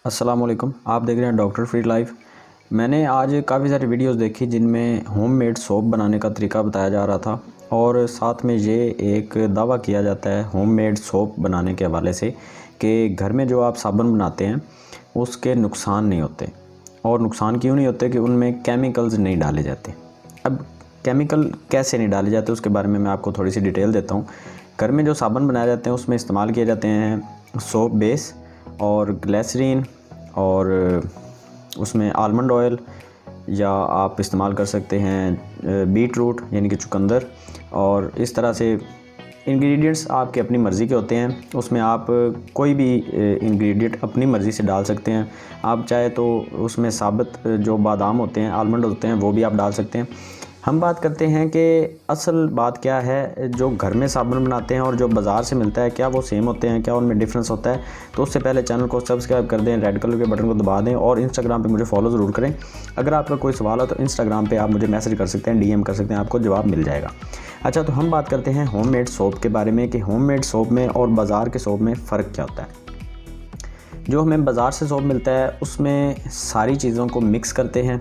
अस्सलाम वालेकुम। आप देख रहे हैं डॉक्टर फ्री लाइफ। मैंने आज काफ़ी सारी वीडियोस देखी जिनमें होममेड सोप बनाने का तरीका बताया जा रहा था और साथ में ये एक दावा किया जाता है होममेड सोप बनाने के हवाले से कि घर में जो आप साबुन बनाते हैं उसके नुकसान नहीं होते। और नुकसान क्यों नहीं होते कि उनमें केमिकल्स नहीं डाले जाते। अब केमिकल कैसे नहीं डाले जाते उसके बारे में मैं आपको थोड़ी सी डिटेल देता हूँ। घर में जो साबुन बनाए जाते हैं उसमें इस्तेमाल किए जाते हैं सोप बेस और ग्लिसरीन और उसमें आलमंड ऑयल, या आप इस्तेमाल कर सकते हैं बीट रूट यानी कि चुकंदर। और इस तरह से इंग्रेडिएंट्स आपके अपनी मर्ज़ी के होते हैं। उसमें आप कोई भी इंग्रेडिएंट अपनी मर्ज़ी से डाल सकते हैं। आप चाहे तो उसमें साबित जो बादाम होते हैं, आलमंड होते हैं, वो भी आप डाल सकते हैं। हम बात करते हैं कि असल बात क्या है, जो घर में साबुन बनाते हैं और जो बाज़ार से मिलता है क्या वो सेम होते हैं, क्या उनमें डिफरेंस होता है। तो उससे पहले चैनल को सब्सक्राइब कर दें, रेड कलर के बटन को दबा दें और इंस्टाग्राम पे मुझे फॉलो ज़रूर करें। अगर आपका कोई सवाल हो तो इंस्टाग्राम पे आप मुझे मैसेज कर सकते हैं, डीएम कर सकते हैं, आपको जवाब मिल जाएगा। अच्छा, तो हम बात करते हैं होममेड सोप के बारे में कि होममेड सोप में और बाज़ार के सोप में फ़र्क क्या होता है। जो हमें बाज़ार से सोप मिलता है उसमें सारी चीज़ों को मिक्स करते हैं,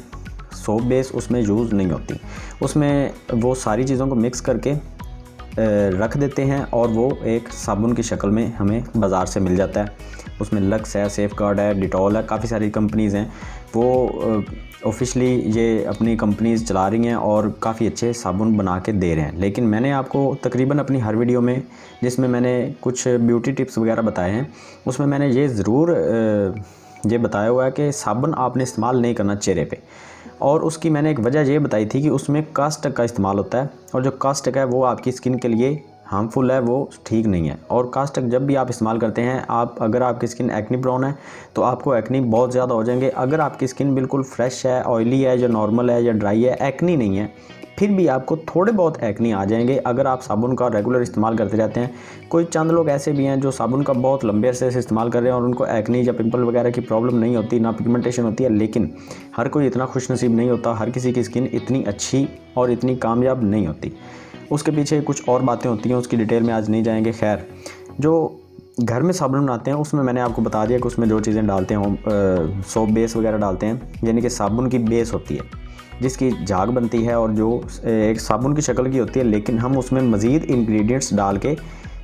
सोप बेस उसमें यूज़ नहीं होती। उसमें वो सारी चीज़ों को मिक्स करके रख देते हैं और वो एक साबुन की शक्ल में हमें बाज़ार से मिल जाता है। उसमें लक्स है, सेफगार्ड है, डिटॉल है, काफ़ी सारी कंपनीज़ हैं। वो ऑफिशियली ये अपनी कंपनीज़ चला रही हैं और काफ़ी अच्छे साबुन बना के दे रहे हैं। लेकिन मैंने आपको तकरीबन अपनी हर वीडियो में जिसमें मैंने कुछ ब्यूटी टिप्स वगैरह बताए हैं उसमें मैंने ये ज़रूर ये बताया हुआ है कि साबुन आपने इस्तेमाल नहीं करना चेहरे पे। और उसकी मैंने एक वजह ये बताई थी कि उसमें कास्टिक का इस्तेमाल होता है और जो कास्टिक है वो आपकी स्किन के लिए हार्मफुल है, वो ठीक नहीं है। और कास्टिक जब भी आप इस्तेमाल करते हैं, अगर आपकी स्किन एक्नी प्रोन है तो आपको एक्नी बहुत ज़्यादा हो जाएंगे। अगर आपकी स्किन बिल्कुल फ्रेश है, ऑयली है, या नॉर्मल है, या ड्राई है, एक्नी नहीं है, फिर भी आपको थोड़े बहुत एक्नी आ जाएंगे अगर आप साबुन का रेगुलर इस्तेमाल करते रहते हैं। कोई चंद लोग ऐसे भी हैं जो साबुन का बहुत लंबे अरसे से इस्तेमाल कर रहे हैं और उनको एक्नी या पिंपल वगैरह की प्रॉब्लम नहीं होती, ना पिगमेंटेशन होती है। लेकिन हर कोई इतना खुशनसीब नहीं होता, हर किसी की स्किन इतनी अच्छी और इतनी कामयाब नहीं होती। उसके पीछे कुछ और बातें होती हैं, उसकी डिटेल में आज नहीं जाएंगे। खैर, जो घर में साबुन बनाते हैं उसमें मैंने आपको बता दिया कि उसमें जो चीज़ें डालते हैं सोप बेस वगैरह डालते हैं, यानी कि साबुन की बेस होती है जिसकी झाग बनती है और जो एक साबुन की शक्ल की होती है, लेकिन हम उसमें मज़ीद इंग्रेडिएंट्स डाल के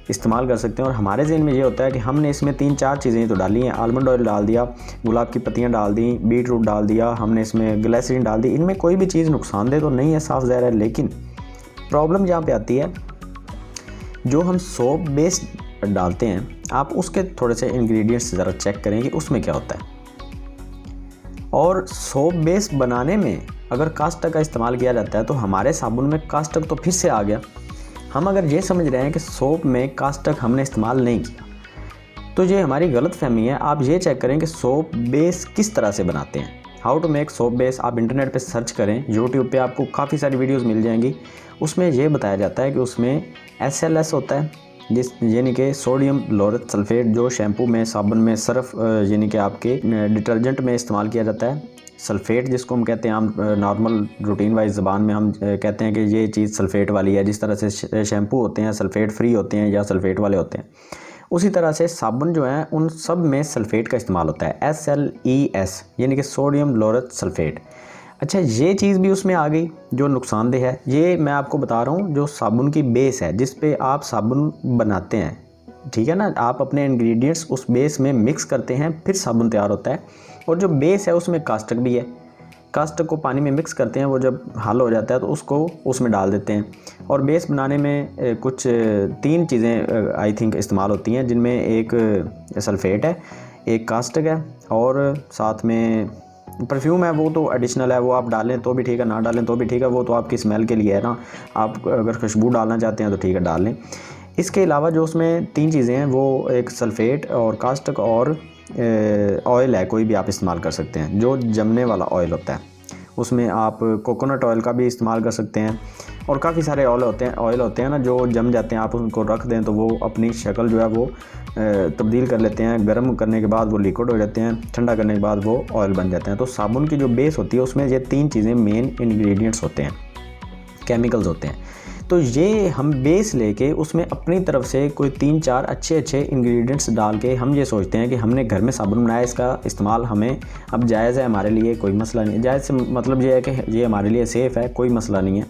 इस्तेमाल कर सकते हैं। और हमारे ज़हन में ये होता है कि हमने इसमें 3-4 चीज़ें तो डाली हैं, आलमंड ऑयल डाल दिया, गुलाब की पत्तियां डाल दी, बीट रूट डाल दिया, हमने इसमें ग्लिसरीन डाल दी। इनमें कोई भी चीज़ नुकसानदेह तो नहीं है, साफ ज़ाहिर है। लेकिन प्रॉब्लम जहाँ पे आती है, जो हम सोप बेस डालते हैं, आप उसके थोड़े से इंग्रेडिएंट्स ज़रा चेक करें कि उसमें क्या होता है। और सोप बेस बनाने में अगर कास्टिक का इस्तेमाल किया जाता है तो हमारे साबुन में कास्टिक तो फिर से आ गया। हम अगर ये समझ रहे हैं कि सोप में कास्टिक हमने इस्तेमाल नहीं किया तो ये हमारी गलत फहमी है। आप ये चेक करें कि सोप बेस किस तरह से बनाते हैं। How to make soap base आप इंटरनेट पे सर्च करें, यूट्यूब पे आपको काफ़ी सारी वीडियोस मिल जाएंगी। उसमें यह बताया जाता है कि उसमें SLS होता है, यानी कि सोडियम लोरेट सल्फेट, जो शैम्पू में, साबुन में, सर्फ यानी कि आपके डिटर्जेंट में इस्तेमाल किया जाता है। सल्फ़ेट जिसको हम कहते हैं, हम नॉर्मल रूटीन वाइज ज़बान में हम कहते हैं कि ये चीज़ सल्फ़ेट वाली है। जिस तरह से शैम्पू होते हैं सल्फ़ेट फ्री होते हैं या सल्फ़ेट वाले होते हैं, उसी तरह से साबुन जो है उन सब में सल्फ़ेट का इस्तेमाल होता है, SLES यानी कि सोडियम लोरेट सल्फ़ेट। अच्छा, ये चीज़ भी उसमें आ गई जो नुकसानदेह है। ये मैं आपको बता रहा हूँ जो साबुन की बेस है जिस पे आप साबुन बनाते हैं, ठीक है ना। आप अपने इंग्रेडिएंट्स उस बेस में मिक्स करते हैं, फिर साबुन तैयार होता है। और जो बेस है उसमें कास्टिक भी है। कास्टिक को पानी में मिक्स करते हैं, वो जब हल हो जाता है तो उसको उसमें डाल देते हैं। और बेस बनाने में कुछ 3 चीज़ें आई थिंक इस्तेमाल होती हैं, जिनमें एक सल्फ़ेट है, एक कास्टिक है और साथ में परफ्यूम है। वो तो एडिशनल है, वो आप डालें तो भी ठीक है, ना डालें तो भी ठीक है, वो तो आपकी स्मेल के लिए है ना। आप अगर खुशबू डालना चाहते हैं तो ठीक है, डाल लें। इसके अलावा जो उसमें 3 चीज़ें हैं वो एक सल्फ़ेट और कास्टिक और ऑयल है, कोई भी आप इस्तेमाल कर सकते हैं जो जमने वाला ऑयल होता है। उसमें आप कोकोनट ऑयल का भी इस्तेमाल कर सकते हैं और काफ़ी सारे ऑयल होते हैं ना जो जम जाते हैं। आप उनको रख दें तो वो अपनी शक्ल जो है वो तब्दील कर लेते हैं। गर्म करने के बाद वो लिक्विड हो जाते हैं, ठंडा करने के बाद वो ऑयल बन जाते हैं। तो साबुन की जो बेस होती है उसमें ये 3 चीज़ें मेन इंग्रेडिएंट्स होते हैं, केमिकल्स होते हैं। तो ये हम बेस लेके उसमें अपनी तरफ से कोई 3-4 अच्छे इंग्रेडिएंट्स डाल के हम ये सोचते हैं कि हमने घर में साबुन बनाया, इसका इस्तेमाल हमें अब जायज़ है, हमारे लिए कोई मसला नहीं है। जायज़ से मतलब ये है कि ये हमारे लिए सेफ़ है, कोई मसला नहीं है।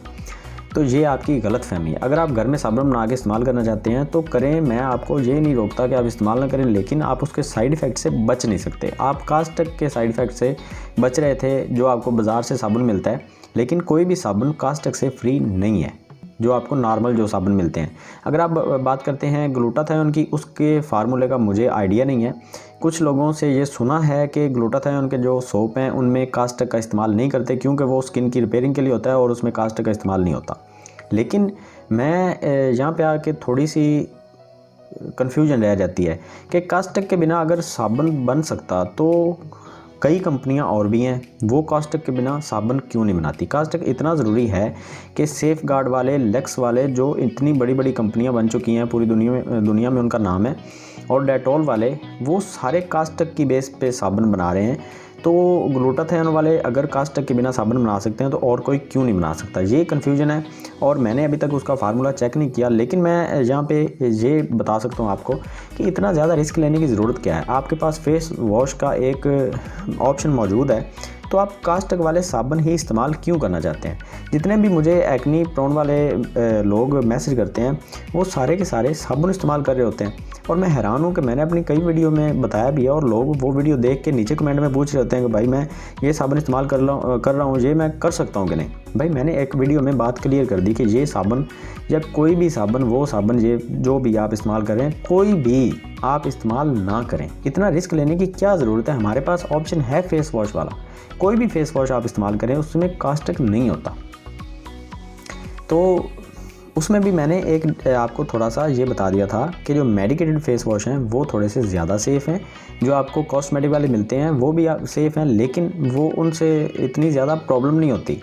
तो ये आपकी गलत फहमी है। अगर आप घर में साबुन बना के इस्तेमाल करना चाहते हैं तो करें, मैं आपको ये नहीं रोकता कि आप इस्तेमाल ना करें, लेकिन आप उसके साइड इफ़ेक्ट से बच नहीं सकते। आप कास्टिक के साइड इफ़ेक्ट से बच रहे थे जो आपको बाज़ार से साबुन मिलता है, लेकिन कोई भी साबुन कास्टिक से फ्री नहीं है जो आपको नॉर्मल जो साबुन मिलते हैं। अगर आप बात करते हैं ग्लूटाथायोन की, उसके फार्मूले का मुझे आइडिया नहीं है। कुछ लोगों से ये सुना है कि ग्लूटाथायोन के जो सोप हैं उनमें कास्टिक का इस्तेमाल नहीं करते क्योंकि वो स्किन की रिपेयरिंग के लिए होता है और उसमें कास्टिक का इस्तेमाल नहीं होता। लेकिन मैं यहाँ पे आके थोड़ी सी कन्फ्यूजन रह जाती है कि कास्टिक के बिना अगर साबुन बन सकता तो कई कंपनियां और भी हैं, वो कास्टिक के बिना साबुन क्यों नहीं बनाती। कास्टिक इतना ज़रूरी है कि सेफ गार्ड वाले, लेक्स वाले, जो इतनी बड़ी बड़ी कंपनियां बन चुकी हैं पूरी दुनिया में उनका नाम है, और डेटॉल वाले, वो सारे कास्टिक की बेस पे साबुन बना रहे हैं। तो ग्लूटाथायोन वाले अगर कास्टिक के बिना साबुन बना सकते हैं तो और कोई क्यों नहीं बना सकता, ये कन्फ्यूजन है। और मैंने अभी तक उसका फार्मूला चेक नहीं किया, लेकिन मैं यहाँ पे ये बता सकता हूँ आपको कि इतना ज़्यादा रिस्क लेने की ज़रूरत क्या है। आपके पास फेस वॉश का एक ऑप्शन मौजूद है, तो आप कास्टिक वाले साबुन ही इस्तेमाल क्यों करना चाहते हैं। जितने भी मुझे एक्नी प्रोन वाले लोग मैसेज करते हैं वो सारे के सारे साबुन इस्तेमाल कर रहे होते हैं, और मैं हैरान हूँ कि मैंने अपनी कई वीडियो में बताया भी है और लोग वो वीडियो देख के नीचे कमेंट में पूछ रहे होते हैं कि भाई मैं ये साबुन इस्तेमाल कर रहा हूँ, ये मैं कर सकता हूँ कि नहीं। भाई मैंने एक वीडियो में बात क्लियर कर दी कि ये साबुन या कोई भी साबुन, वो साबुन ये जो भी आप इस्तेमाल कर रहे हैं, कोई भी आप इस्तेमाल ना करें। इतना रिस्क लेने की क्या ज़रूरत है। हमारे पास ऑप्शन है फेस वॉश वाला, कोई भी फेस वॉश आप इस्तेमाल करें उसमें कास्टिक नहीं होता। तो उसमें भी मैंने एक आपको थोड़ा सा ये बता दिया था कि जो मेडिकेटेड फेस वॉश हैं वो थोड़े से ज़्यादा सेफ़ हैं, जो आपको कॉस्मेटिक वाले मिलते हैं वो भी सेफ़ हैं, लेकिन वो उनसे इतनी ज़्यादा प्रॉब्लम नहीं होती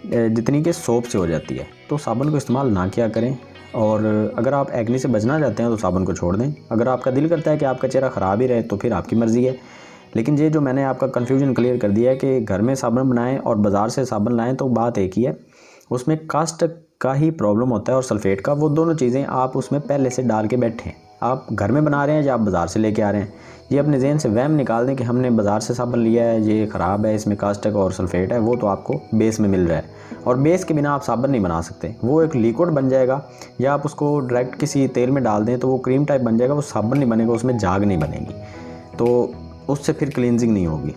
जितनी कि सोप से हो जाती है। तो साबुन को इस्तेमाल ना किया करें, और अगर आप एक्ने से बचना चाहते हैं तो साबुन को छोड़ दें। अगर आपका दिल करता है कि आपका चेहरा ख़राब ही रहे तो फिर आपकी मर्ज़ी है। लेकिन ये जो मैंने आपका कन्फ्यूजन क्लियर कर दिया है कि घर में साबुन बनाएं और बाज़ार से साबुन लाएं, तो बात एक ही है, उसमें कास्टिक का ही प्रॉब्लम होता है और सल्फेट का। वो दोनों चीज़ें आप उसमें पहले से डाल के बैठे हैं। आप घर में बना रहे हैं या आप बाज़ार से लेके आ रहे हैं, ये अपने जहन से वहम निकाल दें कि हमने बाज़ार से साबुन लिया है, ये ख़राब है, इसमें कास्टिक और सल्फेट है। वो तो आपको बेस में मिल रहा है, और बेस के बिना आप साबुन नहीं बना सकते। वो एक लिक्विड बन जाएगा, या आप उसको डायरेक्ट किसी तेल में डाल दें तो वो क्रीम टाइप बन जाएगा, वो साबुन नहीं बनेगा, उसमें झाग नहीं बनेगी, तो उससे फिर क्लींजिंग नहीं होगी।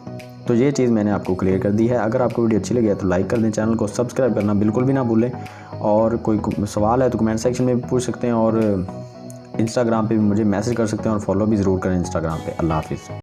तो ये चीज़ मैंने आपको क्लियर कर दी है। अगर आपको वीडियो अच्छी लगी है तो लाइक कर दें, चैनल को सब्सक्राइब करना बिल्कुल भी ना भूलें, और कोई सवाल है तो कमेंट सेक्शन में भी पूछ सकते हैं, और इंस्टाग्राम पे भी मुझे मैसेज कर सकते हैं, और फॉलो भी ज़रूर करें इंस्टाग्राम पे। अल्लाह हाफिज़।